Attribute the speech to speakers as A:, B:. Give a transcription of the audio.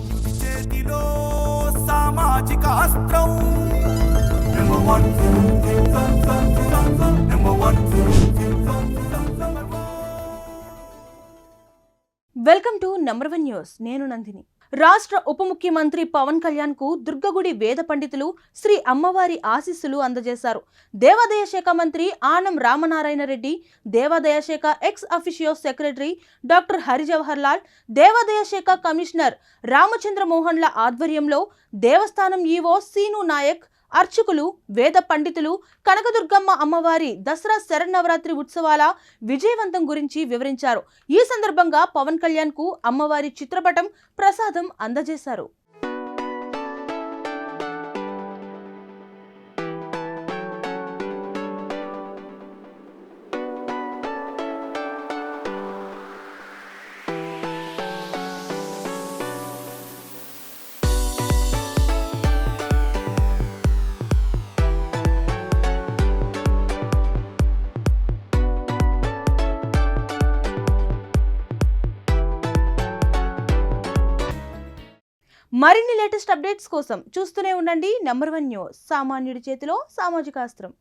A: సామాన్యుడి చేతిలో సామాజిక అస్త్రం number one number one.
B: Welcome to number 1 news. నేను నందిని. రాష్ట్ర ఉప ముఖ్యమంత్రి పవన్ కళ్యాణ్ కు దుర్గగుడి వేద పండితులు శ్రీ అమ్మవారి ఆశీస్సులు అందజేశారు. దేవాదాయ శాఖ మంత్రి ఆనం రామనారాయణ రెడ్డి, దేవాదాయ శాఖ ex officio secretary doctor Harijawahar Lal, దేవాదాయ శాఖ కమిషనర్ రామచంద్ర మోహన్ల ఆధ్వర్యంలో దేవస్థానం ఈవో సీను నాయక్, అర్చకులు, వేద పండితులు కనకదుర్గమ్మ అమ్మవారి దసరా శరన్నవరాత్రి ఉత్సవాల విజయవంతం గురించి వివరించారు. ఈ సందర్భంగా పవన్ కళ్యాణ్ కు అమ్మవారి చిత్రపటం, ప్రసాదం అందజేశారు. మరిన్ని లేటెస్ట్ అప్డేట్స్ కోసం చూస్తూనే ఉండండి నంబర్ 1 న్యూస్. సామాన్యుడి చేతిలో సామాజిక అస్త్రం.